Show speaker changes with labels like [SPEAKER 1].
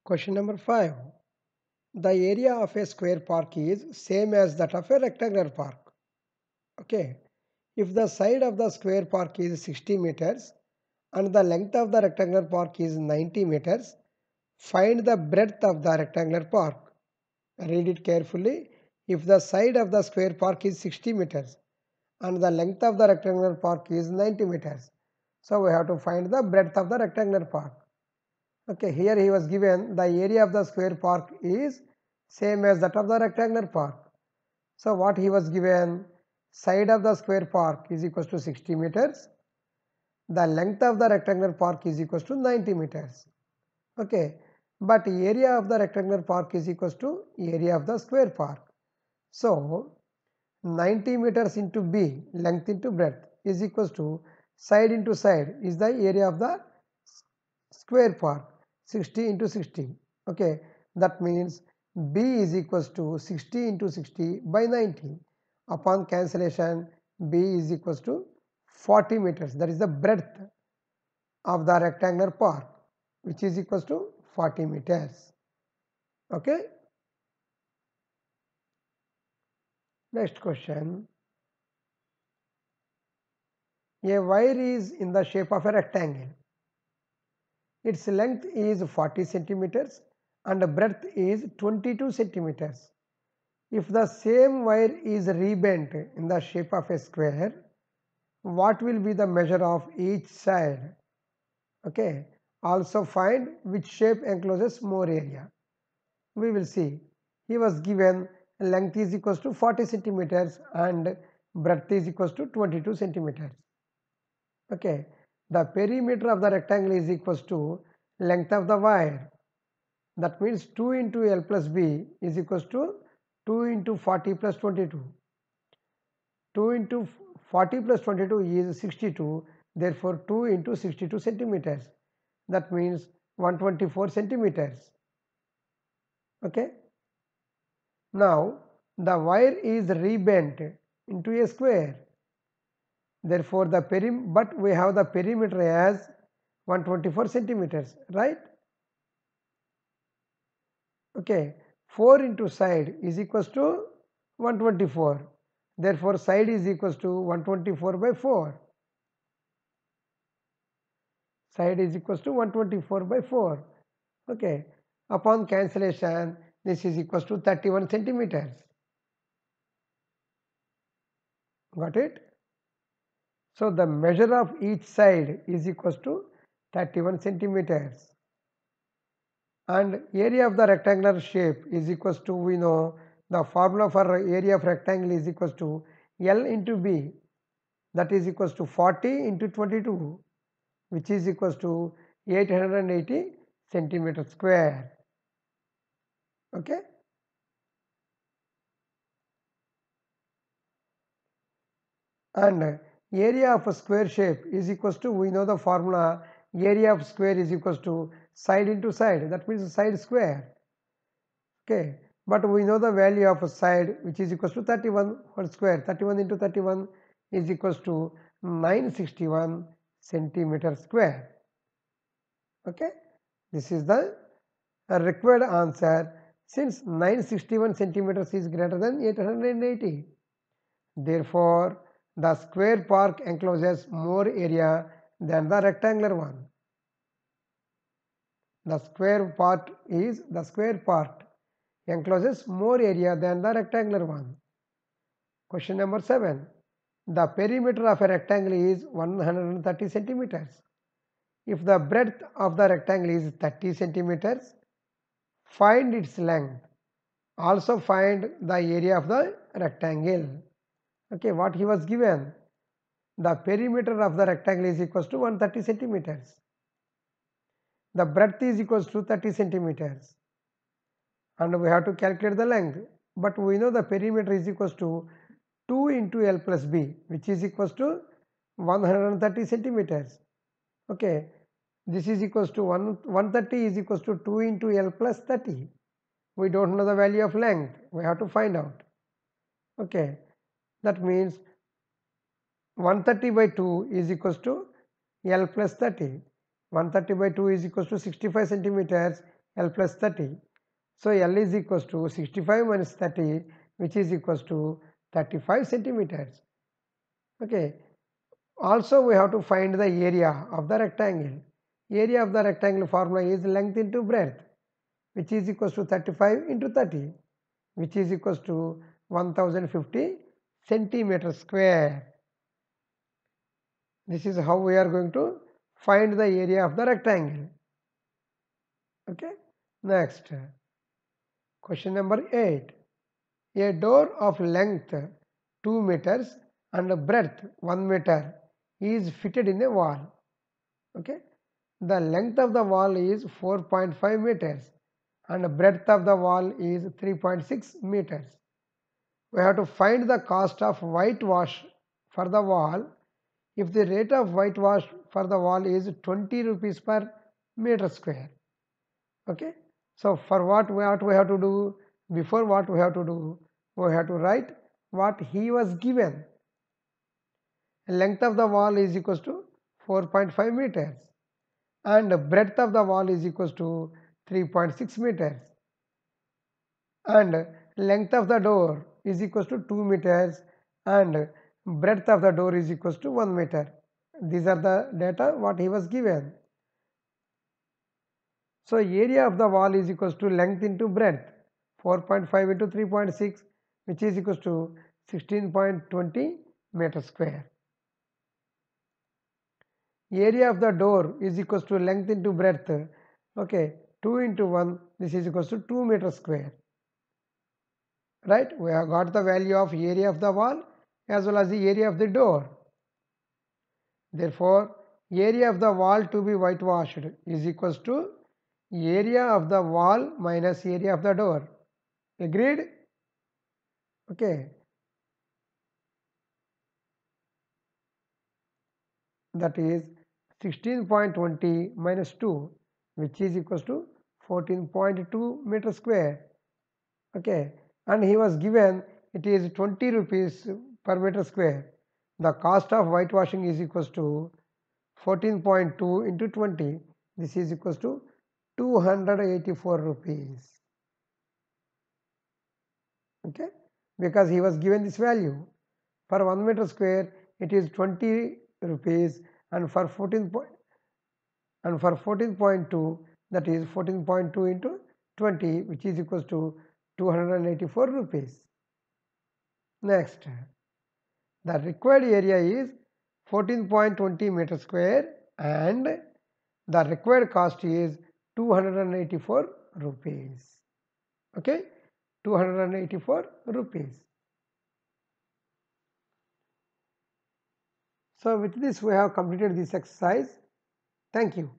[SPEAKER 1] Question number 5. The area of a square park is same as that of a rectangular park. Okay. If the side of the square park is 60 meters and the length of the rectangular park is 90 meters, find the breadth of the rectangular park. Read it carefully. If the side of the square park is 60 meters and the length of the rectangular park is 90 meters, so we have to find the breadth of the rectangular park. Okay, here he was given the area of the square park is same as that of the rectangular park. So what he was given, side of the square park is equals to 60 meters. The length of the rectangular park is equals to 90 meters. Okay, but area of the rectangular park is equals to area of the square park. So 90 meters into B, length into breadth, is equals to side into side is the area of the square park, 60 into 60. Okay, that means B is equals to 60 into 60 by 90. Upon cancellation, B is equals to 40 meters. That is the breadth of the rectangular park, which is equals to 40 meters. Okay. Next question. A wire is in the shape of a rectangle. Its length is 40 centimeters and breadth is 22 centimeters. If the same wire is rebent in the shape of a square, what will be the measure of each side? Okay. Also find which shape encloses more area. We will see. He was given length is equals to 40 centimeters and breadth is equals to 22 centimeters. Okay. The perimeter of the rectangle is equals to length of the wire. That means 2 into L plus B is equals to 2 into 40 plus 22. 2 into 40 plus 22 is 62. Therefore, 2 into 62 centimeters. That means 124 centimeters. Okay. Now, the wire is rebent into a square. Therefore, but we have the perimeter as 124 centimeters, right? Okay, 4 into side is equals to 124. Therefore, side is equals to 124 by 4. Side is equals to 124 by 4. Okay, upon cancellation, this is equals to 31 centimeters. Got it? So, the measure of each side is equals to 31 centimeters. And area of the rectangular shape is equals to, we know the formula for area of rectangle is equals to L into B, that is equals to 40 into 22, which is equals to 880 centimeter square. Okay. And area of a square shape is equals to, we know the formula, area of square is equals to side into side, that means side square. Okay, but we know the value of a side, which is equals to 31 whole square. 31 into 31 is equals to 961 centimeter square. Okay, this is the required answer since 961 centimeters is greater than 880. Therefore, the square park encloses more area than the rectangular one. The square part encloses more area than the rectangular one. Question number 7. The perimeter of a rectangle is 130 centimeters. If the breadth of the rectangle is 30 centimeters, find its length. Also find the area of the rectangle. Okay, what he was given? The perimeter of the rectangle is equals to 130 centimeters. The breadth is equals to 30 centimeters. And we have to calculate the length. But we know the perimeter is equals to 2 into L plus B, which is equals to 130 centimeters. Okay, this is equals to 130 is equals to 2 into L plus 30. We don't know the value of length, we have to find out. Okay, that means 130 by 2 is equals to L plus 30. 130 by 2 is equals to 65 centimeters. L plus 30. So L is equals to 65 minus 30, which is equals to 35 centimeters. Okay. Also we have to find the area of the rectangle. Area of the rectangle formula is length into breadth, which is equals to 35 into 30, which is equals to 1050 centimeters square. This is how we are going to find the area of the rectangle. Okay. Next, question number 8. A door of length 2 meters and breadth 1 meter is fitted in a wall. Okay. The length of the wall is 4.5 meters and the breadth of the wall is 3.6 meters. We have to find the cost of whitewash for the wall if the rate of whitewash for the wall is 20 rupees per meter square. Okay. So for what we have to do, before what we have to do, we have to write what he was given. Length of the wall is equals to 4.5 meters and breadth of the wall is equals to 3.6 meters and length of the door is equals to 2 meters and breadth of the door is equals to 1 meter. These are the data what he was given. So area of the wall is equals to length into breadth, 4.5 into 3.6, which is equals to 16.20 meter square. Area of the door is equals to length into breadth. Okay, 2 into 1, this is equals to 2 meter square. Right? We have got the value of area of the wall as well as the area of the door. Therefore, area of the wall to be whitewashed is equals to area of the wall minus area of the door. Agreed? Okay. That is 16.20 minus 2, which is equals to 14.2 meter square. Okay. And he was given it is 20 rupees per meter square. The cost of whitewashing is equals to 14.2 into 20. This is equals to 284 rupees. Okay, because he was given this value. For 1 meter square it is 20 rupees and for 14.2 that is 14.2 into 20, which is equals to 284 rupees. Next, the required area is 14.20 meter square and the required cost is 284 rupees. Okay, 284 rupees. So with this we have completed this exercise. Thank you.